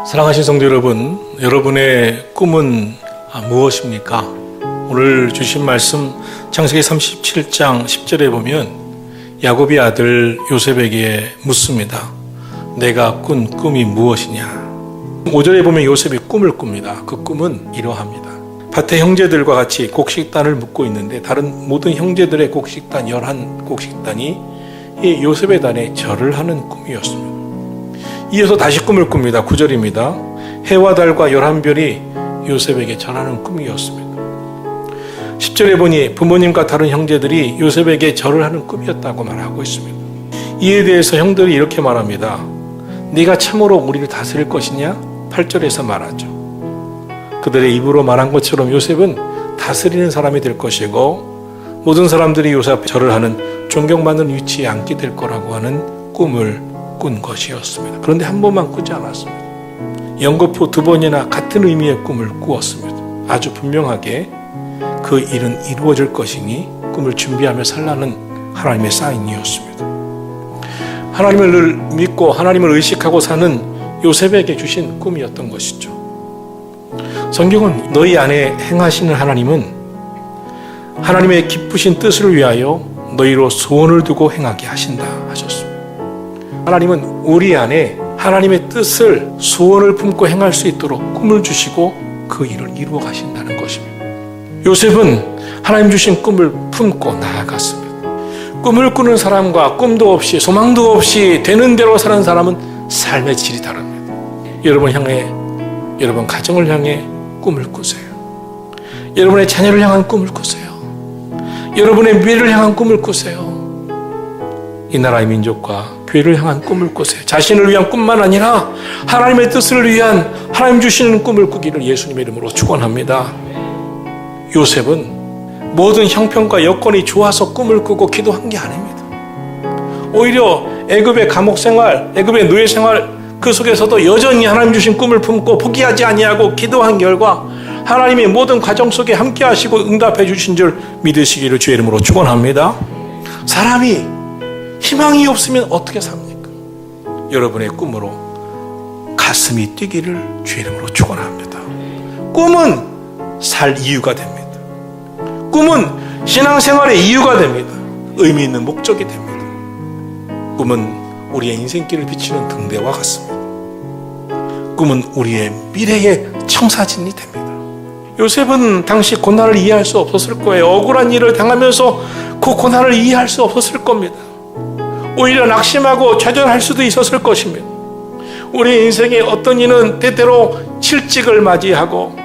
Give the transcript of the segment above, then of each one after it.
사랑하신 성도 여러분, 여러분의 꿈은 무엇입니까? 오늘 주신 말씀 창세기 37장 10절에 보면 야곱이 아들 요셉에게 묻습니다. 내가 꾼 꿈이 무엇이냐? 5절에 보면 요셉이 꿈을 꿉니다. 그 꿈은 이러합니다. 밭의 형제들과 같이 곡식단을 묻고 있는데 다른 모든 형제들의 곡식단 11곡식단이 이 요셉의 단에 절을 하는 꿈이었습니다. 이어서 다시 꿈을 꿉니다. 9절입니다. 해와 달과 11별이 요셉에게 절하는 꿈이었습니다. 10절에 보니 부모님과 다른 형제들이 요셉에게 절을 하는 꿈이었다고 말하고 있습니다. 이에 대해서 형들이 이렇게 말합니다. 네가 참으로 우리를 다스릴 것이냐? 8절에서 말하죠. 그들의 입으로 말한 것처럼 요셉은 다스리는 사람이 될 것이고 모든 사람들이 요셉 앞에 절을 하는 존경받는 위치에 앉게 될 거라고 하는 꿈을 꾼 것이었습니다. 그런데 한 번만 꾸지 않았습니다. 연거푸 2번이나 같은 의미의 꿈을 꾸었습니다. 아주 분명하게 그 일은 이루어질 것이니 꿈을 준비하며 살라는 하나님의 사인이었습니다. 하나님을 늘 믿고 하나님을 의식하고 사는 요셉에게 주신 꿈이었던 것이죠. 성경은 너희 안에 행하시는 하나님은 하나님의 기쁘신 뜻을 위하여 너희로 소원을 두고 행하게 하신다 하셨습니다. 하나님은 우리 안에 하나님의 뜻을 소원을 품고 행할 수 있도록 꿈을 주시고 그 일을 이루어 가신다는 것입니다. 요셉은 하나님 주신 꿈을 품고 나아갔습니다. 꿈을 꾸는 사람과 꿈도 없이 소망도 없이 되는 대로 사는 사람은 삶의 질이 다릅니다. 여러분 가정을 향해 꿈을 꾸세요. 여러분의 자녀를 향한 꿈을 꾸세요. 여러분의 미래를 향한 꿈을 꾸세요. 이 나라의 민족과 교회를 향한 꿈을 꾸세요. 자신을 위한 꿈만 아니라 하나님의 뜻을 위한 하나님 주시는 꿈을 꾸기를 예수님의 이름으로 축원합니다. 요셉은 모든 형편과 여건이 좋아서 꿈을 꾸고 기도한 게 아닙니다. 오히려 애굽의 감옥 생활, 애굽의 노예 생활 그 속에서도 여전히 하나님 주신 꿈을 품고 포기하지 아니하고 기도한 결과 하나님의 모든 과정 속에 함께 하시고 응답해 주신 줄 믿으시기를 주의 이름으로 축원합니다. 사람이 희망이 없으면 어떻게 삽니까? 여러분의 꿈으로 가슴이 뛰기를 주의 이름으로 축원합니다. 꿈은 살 이유가 됩니다. 꿈은 신앙생활의 이유가 됩니다. 의미 있는 목적이 됩니다. 꿈은 우리의 인생길을 비추는 등대와 같습니다. 꿈은 우리의 미래의 청사진이 됩니다. 요셉은 당시 고난을 이해할 수 없었을 거예요. 억울한 일을 당하면서 그 고난을 이해할 수 없었을 겁니다. 오히려 낙심하고 좌절할 수도 있었을 것입니다. 우리 인생의 어떤 이는 때때로 실직을 맞이하고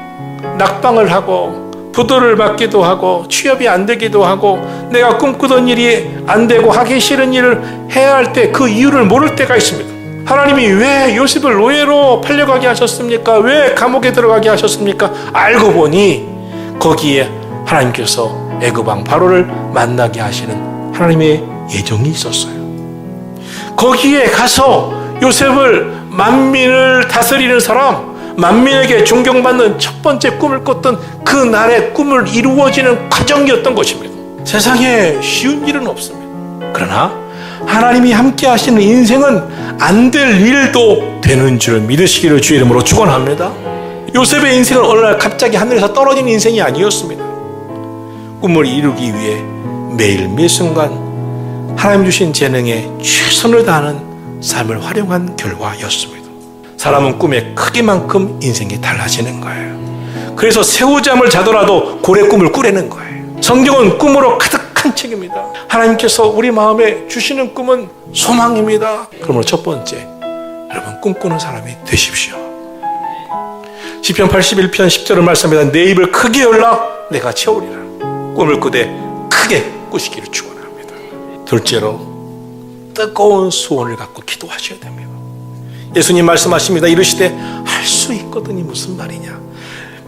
낙방을 하고 부도를 맞기도 하고 취업이 안 되기도 하고 내가 꿈꾸던 일이 안 되고 하기 싫은 일을 해야 할 때 그 이유를 모를 때가 있습니다. 하나님이 왜 요셉을 노예로 팔려가게 하셨습니까? 왜 감옥에 들어가게 하셨습니까? 알고 보니 거기에 하나님께서 애굽 왕 바로를 만나게 하시는 하나님의 예정이 있었어요. 거기에 가서 요셉을 만민을 다스리는 사람, 만민에게 존경받는 첫 번째 꿈을 꿨던 그 날의 꿈을 이루어지는 과정이었던 것입니다. 세상에 쉬운 일은 없습니다. 그러나 하나님이 함께 하시는 인생은 안 될 일도 되는 줄 믿으시기를 주의 이름으로 축원합니다. 요셉의 인생은 어느 날 갑자기 하늘에서 떨어진 인생이 아니었습니다. 꿈을 이루기 위해 매일 매 순간 하나님 주신 재능에 최선을 다하는 삶을 활용한 결과였습니다. 사람은 꿈의 크기만큼 인생이 달라지는 거예요. 그래서 새우잠을 자더라도 고래 꿈을 꾸려는 거예요. 성경은 꿈으로 가득한 책입니다. 하나님께서 우리 마음에 주시는 꿈은 소망입니다. 그러므로 첫 번째, 여러분 꿈꾸는 사람이 되십시오. 시편 81편 10절을 말씀합니다. 내 입을 크게 열라 내가 채우리라. 꿈을 꾸되 크게 꾸시기를 축원합니다. 둘째로 뜨거운 소원을 갖고 기도하셔야 됩니다. 예수님 말씀하십니다. 이르시되 할 수 있거든이 무슨 말이냐?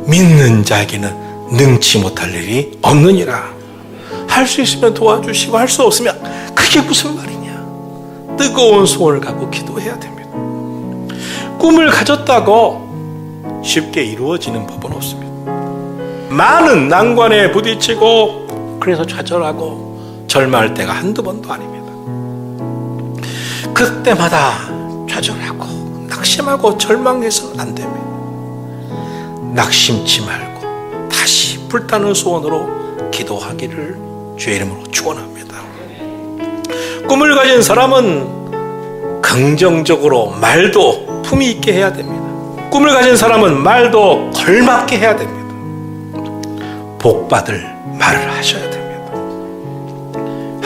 믿는 자에게는 능치 못할 일이 없느니라. 할 수 있으면 도와주시고 할 수 없으면 그게 무슨 말이냐? 뜨거운 소원을 갖고 기도해야 됩니다. 꿈을 가졌다고 쉽게 이루어지는 법은 없습니다. 많은 난관에 부딪히고 그래서 좌절하고 절망할 때가 한두 번도 아닙니다. 그때마다 좌절하고 낙심하고 절망해서는 안 됩니다. 낙심치 말고 다시 불타는 소원으로 기도하기를 주의 이름으로 축원합니다. 꿈을 가진 사람은 긍정적으로 말도 품위 있게 해야 됩니다. 꿈을 가진 사람은 말도 걸맞게 해야 됩니다. 복받을 말을 하셔야 됩니다.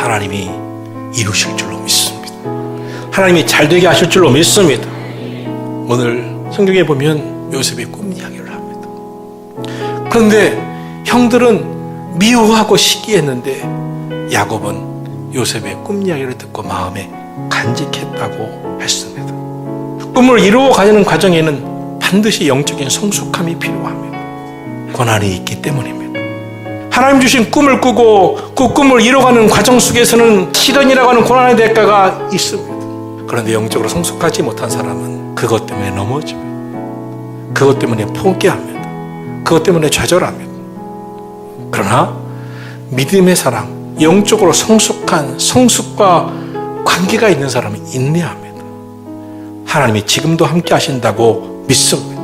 하나님이 이루실 줄로 믿습니다. 하나님이 잘되게 하실 줄로 믿습니다. 오늘 성경에 보면 요셉의 꿈 이야기를 합니다. 그런데 형들은 미워하고 시기했는데 야곱은 요셉의 꿈 이야기를 듣고 마음에 간직했다고 했습니다. 꿈을 이루어가는 과정에는 반드시 영적인 성숙함이 필요합니다. 고난이 있기 때문입니다. 하나님 주신 꿈을 꾸고 그 꿈을 이뤄가는 과정 속에서는 시련이라고 하는 고난의 대가가 있습니다. 그런데 영적으로 성숙하지 못한 사람은 그것 때문에 넘어집니다. 그것 때문에 포기합니다. 그것 때문에 좌절합니다. 그러나 믿음의 사람, 영적으로 성숙한 성숙과 관계가 있는 사람은 인내합니다. 하나님이 지금도 함께 하신다고 믿습니다.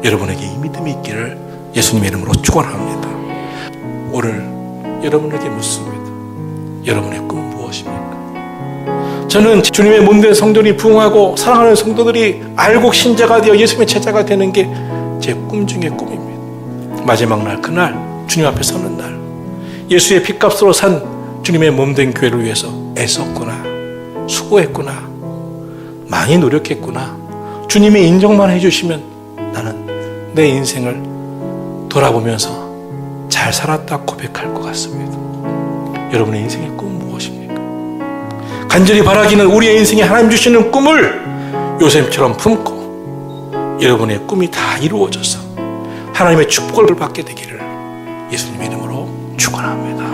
여러분에게 이 믿음이 있기를 예수님의 이름으로 축원합니다. 오늘 여러분에게 묻습니다. 여러분의 꿈은 무엇입니까? 저는 주님의 몸된 성도들이 부흥하고 사랑하는 성도들이 알곡 신자가 되어 예수님의 제자가 되는 게 제 꿈 중의 꿈입니다. 마지막 날, 그날 주님 앞에 서는 날, 예수의 핏값으로 산 주님의 몸된 교회를 위해서 애썼구나, 수고했구나, 많이 노력했구나, 주님이 인정만 해주시면 나는 내 인생을 돌아보면서 잘 살았다 고백할 것 같습니다. 여러분의 인생의 꿈은 무엇입니까? 간절히 바라기는 우리의 인생에 하나님 주시는 꿈을 요셉처럼 품고 여러분의 꿈이 다 이루어져서 하나님의 축복을 받게 되기를 예수님의 이름으로 축원합니다.